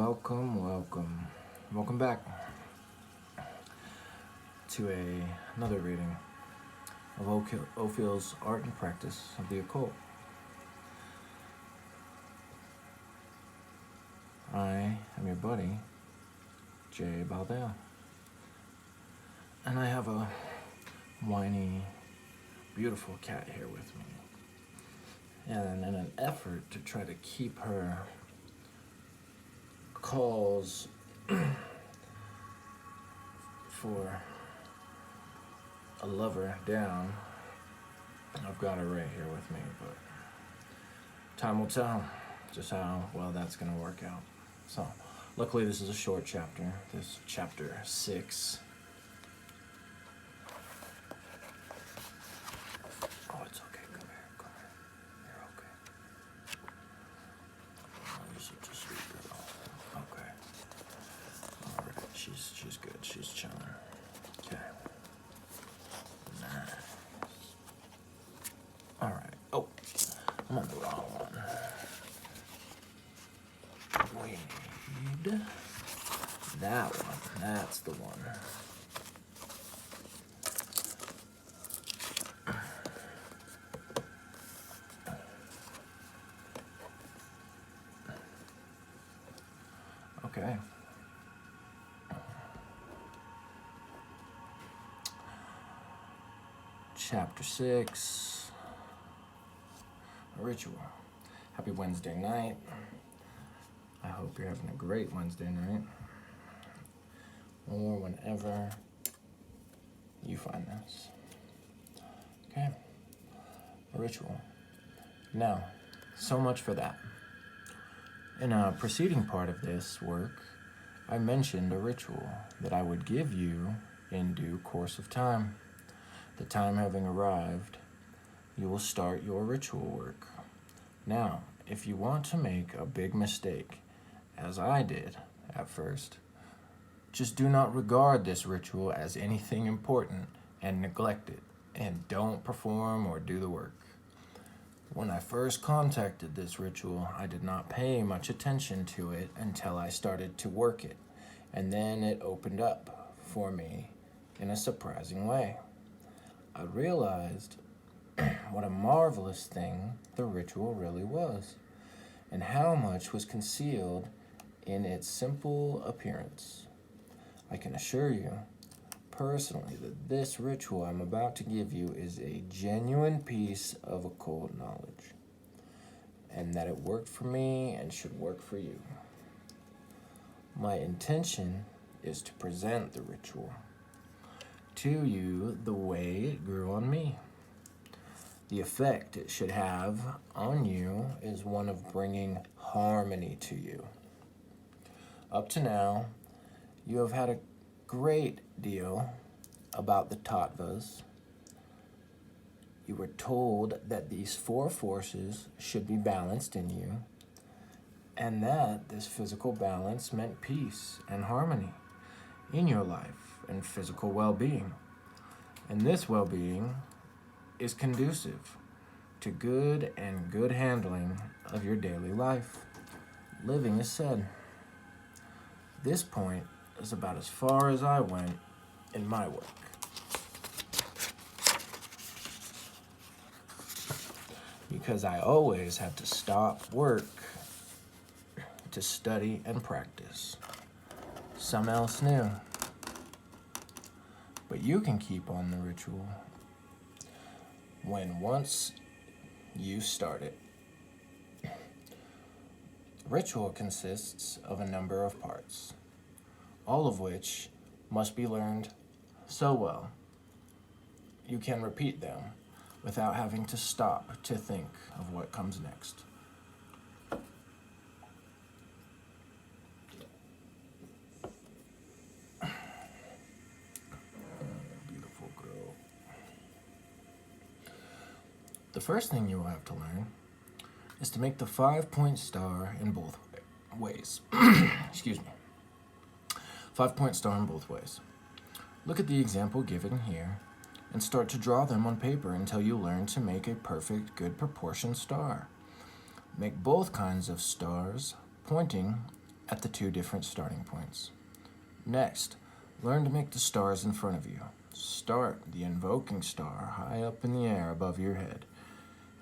Welcome back to another reading of Ophiel's Art and Practice of the Occult. I am your buddy, Jay Baldale, and I have a whiny, beautiful cat here with me. And in an effort to try to keep her calls for a lover down, I've got her right here with me, but time will tell just how well that's going to work out. So, luckily this is a short chapter. This is chapter 6. Oh, it's okay. Come here. You're okay. Oh, you're such a sweet girl. Okay. All right. She's good. She's chilling. Okay. Nice. All right. Oh, I'm on the wrong one. We need that one. That's the one. Okay. Chapter 6. A ritual. Happy Wednesday night. I hope you're having a great Wednesday night. Or whenever you find this. Okay. A ritual. Now, so much for that. In a preceding part of this work, I mentioned a ritual that I would give you in due course of time. The time having arrived, you will start your ritual work. Now, if you want to make a big mistake, as I did at first, just do not regard this ritual as anything important and neglect it, and don't perform or do the work. When I first contacted this ritual, I did not pay much attention to it until I started to work it, and then it opened up for me in a surprising way. I realized what a marvelous thing the ritual really was, and how much was concealed in its simple appearance. I can assure you, personally, that this ritual I'm about to give you is a genuine piece of occult knowledge, and that it worked for me and should work for you. My intention is to present the ritual to you the way it grew on me. The effect it should have on you is one of bringing harmony to you. Up to now, you have had a great deal about the tattvas. You were told that these 4 forces should be balanced in you, and that this physical balance meant peace and harmony in your life and physical well-being. And this well-being is conducive to good handling of your daily life. Living is said. This point is about as far as I went in my work. Because I always had to stop work to study and practice. Some else knew. But you can keep on the ritual when once you start it. Ritual consists of a number of parts, all of which must be learned so well you can repeat them without having to stop to think of what comes next. Beautiful girl. The first thing you will have to learn is to make the 5-point star in both ways. Excuse me. 5-point star in both ways. Look at the example given here and start to draw them on paper until you learn to make a perfect, good proportioned star. Make both kinds of stars pointing at the 2 different starting points. Next, learn to make the stars in front of you. Start the invoking star high up in the air above your head,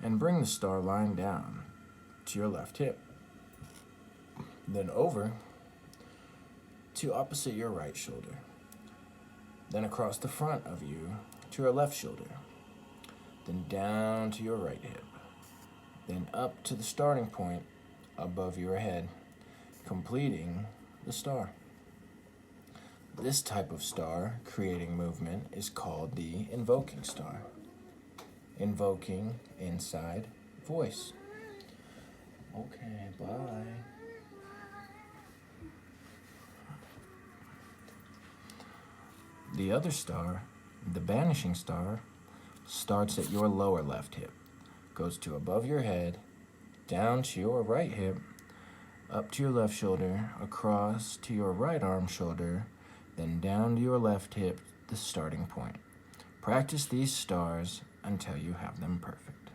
and bring the star line down to your left hip. Then over to opposite your right shoulder. Then across the front of you to your left shoulder. Then down to your right hip. Then up to the starting point above your head, completing the star. This type of star creating movement is called the invoking star. Invoking inside voice. Okay, bye. The other star, the vanishing star, starts at your lower left hip, goes to above your head, down to your right hip, up to your left shoulder, across to your right arm shoulder, then down to your left hip, the starting point. Practice these stars until you have them perfect.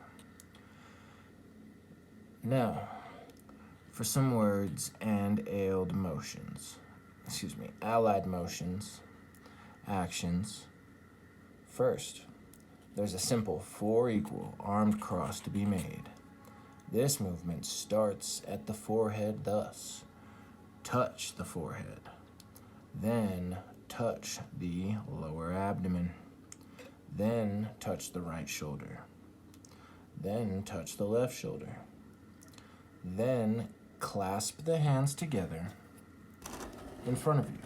Now, for some words and allied motions, actions. First, there's a simple 4 equal armed cross to be made. This movement starts at the forehead thus. Touch the forehead. Then touch the lower abdomen. Then touch the right shoulder. Then touch the left shoulder. Then clasp the hands together in front of you.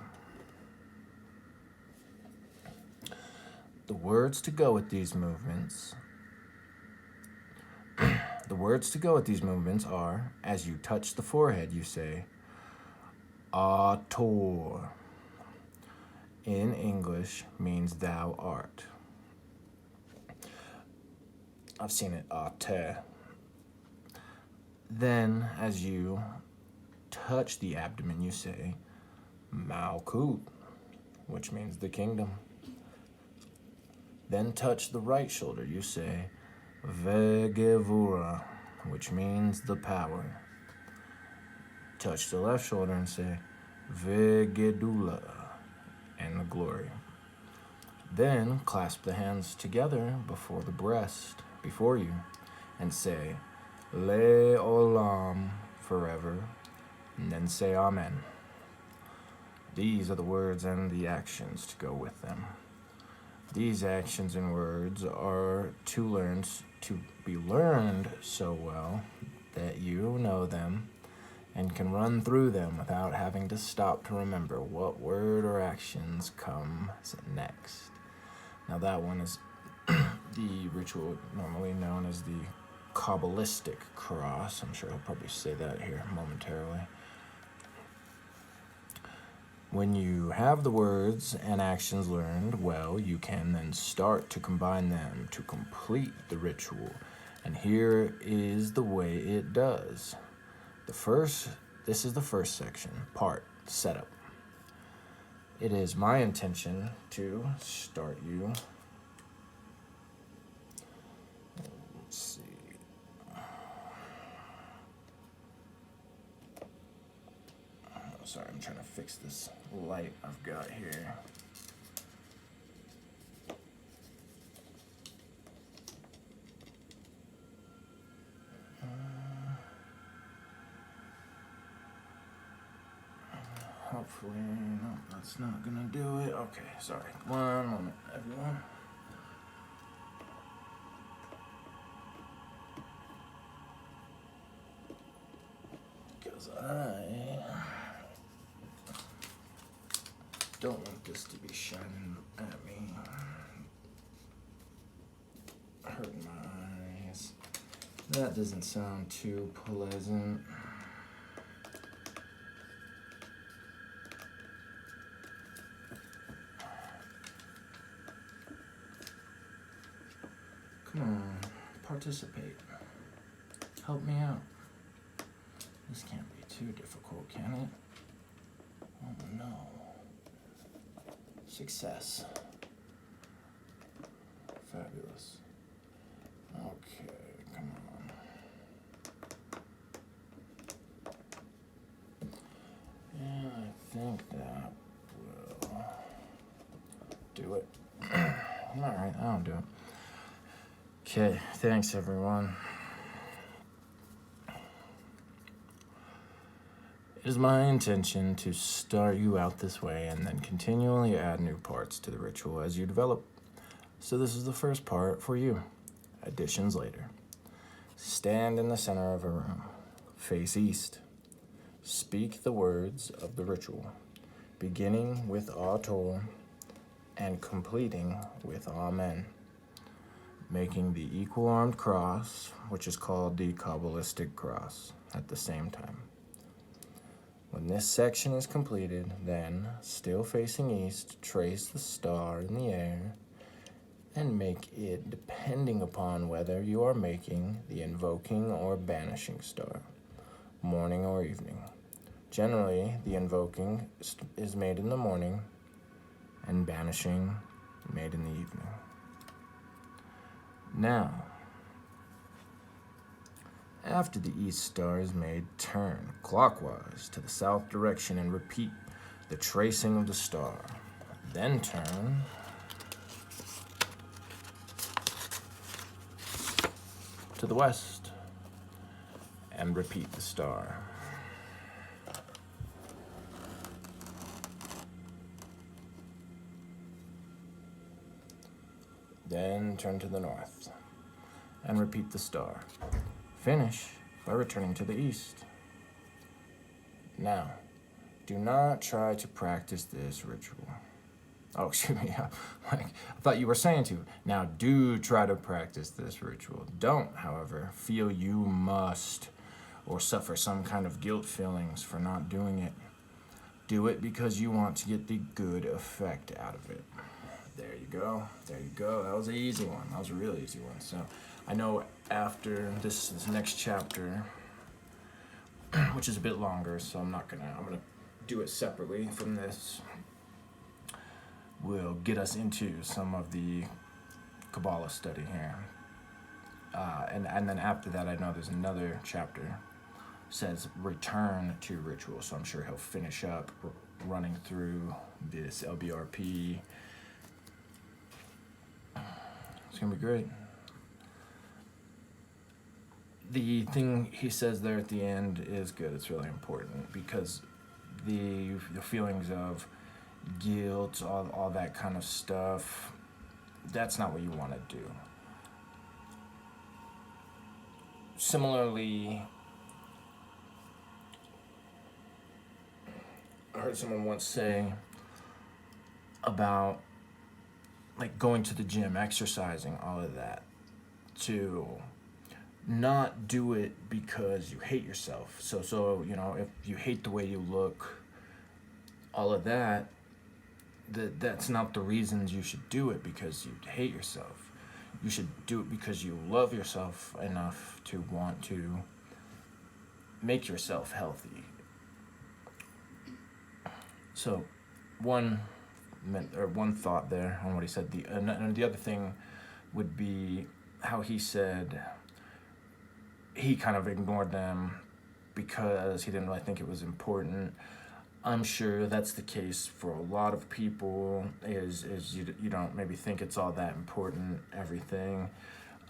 The words to go with these movements are, as you touch the forehead, you say, Ator. In English means thou art. I've seen it, Ate. Then, as you touch the abdomen, you say, Malkut, which means the kingdom. Then touch the right shoulder, you say, Vegevura, which means the power. Touch the left shoulder and say, Vegedula, and the glory. Then clasp the hands together before the breast, before you, and say, Le Olam, forever, and then say Amen. These are the words and the actions to go with them. These actions and words are to be learned so well that you know them and can run through them without having to stop to remember what word or actions comes next. Now that one is the ritual normally known as the Kabbalistic cross. I'm sure he'll probably say that here momentarily. When you have the words and actions learned well, you can then start to combine them to complete the ritual. And here is the way it does. This is the first section, setup. It is my intention to start you. Let's see. Sorry, I'm trying to fix this light I've got here. Hopefully, no, that's not gonna do it. Okay, sorry. One moment, everyone. Because I don't want this to be shining at me. Hurting my eyes. That doesn't sound too pleasant. Come on, participate. Help me out. This can't be too difficult, can it? Oh no. Success. Fabulous. Okay, come on. Alright, I'll do it. Okay, thanks everyone. It is my intention to start you out this way and then continually add new parts to the ritual as you develop. So this is the first part for you. Additions later. Stand in the center of a room. Face east. Speak the words of the ritual, beginning with Ator and completing with Amen, making the equal-armed cross, which is called the Kabbalistic cross, at the same time. When this section is completed, then, still facing east, trace the star in the air and make it depending upon whether you are making the invoking or banishing star, morning or evening. Generally, the invoking is made in the morning and banishing made in the evening. Now, after the east star is made, turn clockwise to the south direction and repeat the tracing of the star. Then turn to the west and repeat the star. Then turn to the north and repeat the star. Finish by returning to the east. Now, do not try to practice this ritual. Oh, excuse me, I thought you were saying to. Now, do try to practice this ritual. Don't, however, feel you must or suffer some kind of guilt feelings for not doing it. Do it because you want to get the good effect out of it. There you go. There you go. That was an easy one. That was a really easy one. So I know after this next chapter, which is a bit longer, so I'm gonna do it separately from this. Will get us into some of the Kabbalah study here. And then after that, I know there's another chapter says return to ritual. So I'm sure he'll finish up running through this LBRP. It's gonna be great. The thing he says there at the end is good. It's really important because the feelings of guilt, all that kind of stuff, that's not what you want to do. Similarly, I heard someone once say about like going to the gym, exercising, all of that, to not do it because you hate yourself. So you know, if you hate the way you look, all of that, that's not the reasons you should do it because you hate yourself. You should do it because you love yourself enough to want to make yourself healthy. So one thought there on what he said. And the other thing would be how he said he kind of ignored them because he didn't really think it was important. I'm sure that's the case for a lot of people, is you don't maybe think it's all that important, everything.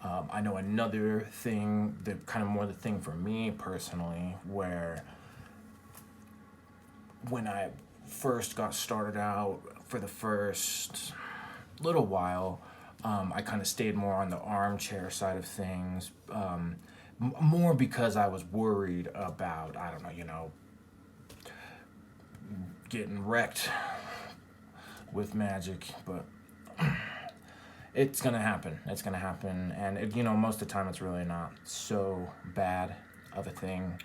I know another thing, the kind of more the thing for me personally, where when I first got started out, for the first little while, I kind of stayed more on the armchair side of things, more because I was worried about, I don't know, you know, getting wrecked with magic, but it's gonna happen. It's gonna happen, and you know, most of the time it's really not so bad of a thing,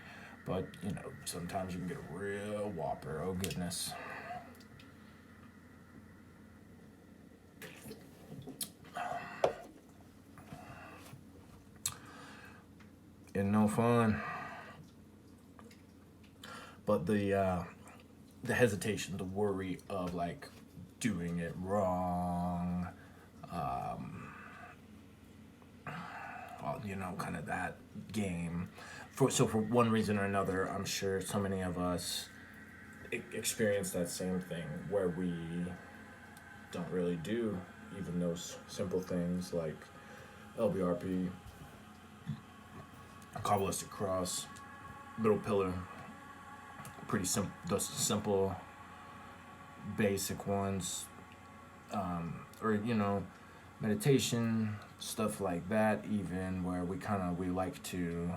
but you know, sometimes you can get a real whopper. Oh goodness. And no fun. But the hesitation, the worry of like doing it wrong, you know, kind of that game. So for one reason or another, I'm sure so many of us experience that same thing where we don't really do even those simple things like LBRP, Kabbalistic cross, middle pillar, pretty simple, those simple, basic ones, or meditation, stuff like that, even where we like to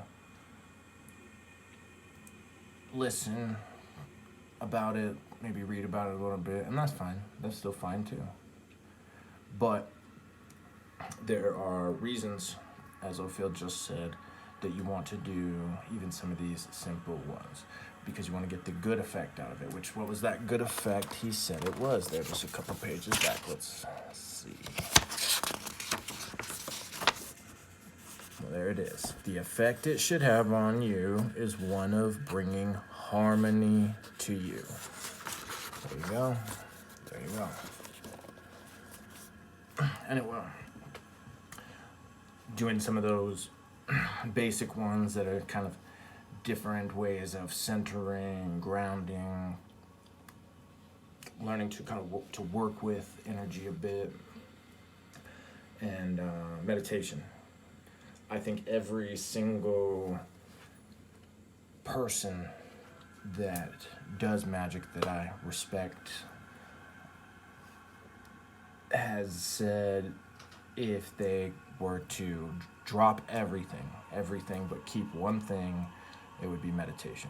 listen about it, maybe read about it a little bit, and that's fine. That's still fine too. But there are reasons, as Ophiel just said, that you want to do even some of these simple ones, because you want to get the good effect out of it. What was that good effect he said it was? There, just a couple pages back. Let's see. Well, there it is. The effect it should have on you is one of bringing harmony to you. There you go. There you go. And it will. Doing some of those basic ones that are kind of different ways of centering, grounding, learning to kind of to work with energy a bit, and meditation. I think every single person that does magic that I respect has said if they were to drop everything but keep one thing, it would be meditation.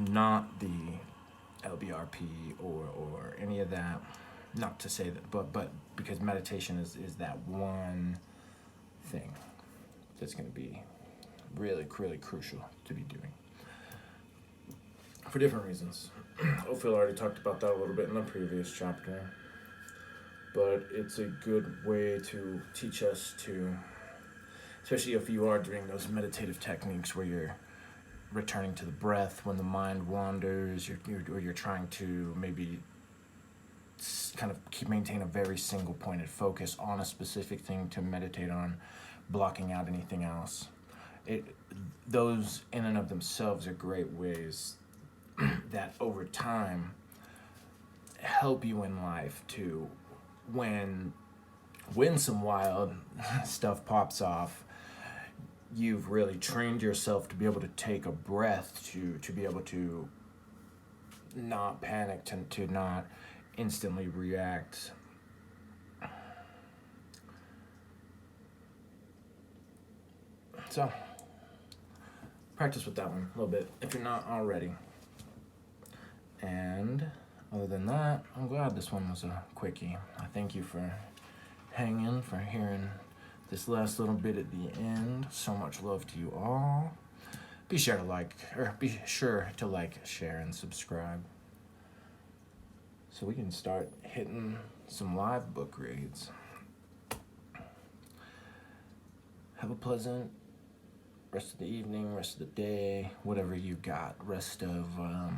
Not the LBRP or any of that. Not to say that, but because meditation is that one thing that's going to be really, really crucial to be doing. For different reasons. Ophiel already talked about that a little bit in the previous chapter. But it's a good way to teach us to, especially if you are doing those meditative techniques where you're returning to the breath when the mind wanders, or you're trying to maybe kind of maintain a very single pointed focus on a specific thing to meditate on, blocking out anything else. Those in and of themselves are great ways that over time help you in life to, when some wild stuff pops off, you've really trained yourself to be able to take a breath, to be able to not panic, to not instantly react. So, practice with that one a little bit if you're not already. And other than that, I'm glad this one was a quickie. I thank you for hanging, for hearing this last little bit at the end. So much love to you all. Be sure to like, share, and subscribe, so we can start hitting some live book reads. Have a pleasant rest of the evening, rest of the day, whatever you got. Rest of, I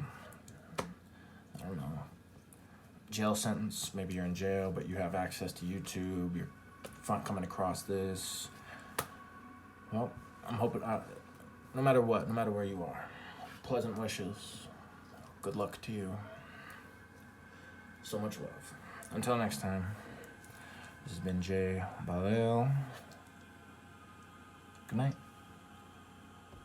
don't know, jail sentence. Maybe you're in jail, but you have access to YouTube. You're coming across this. Well, I'm hoping, no matter what, no matter where you are, pleasant wishes. Good luck to you. So much love. Until next time, this has been Jay Balel. Good night.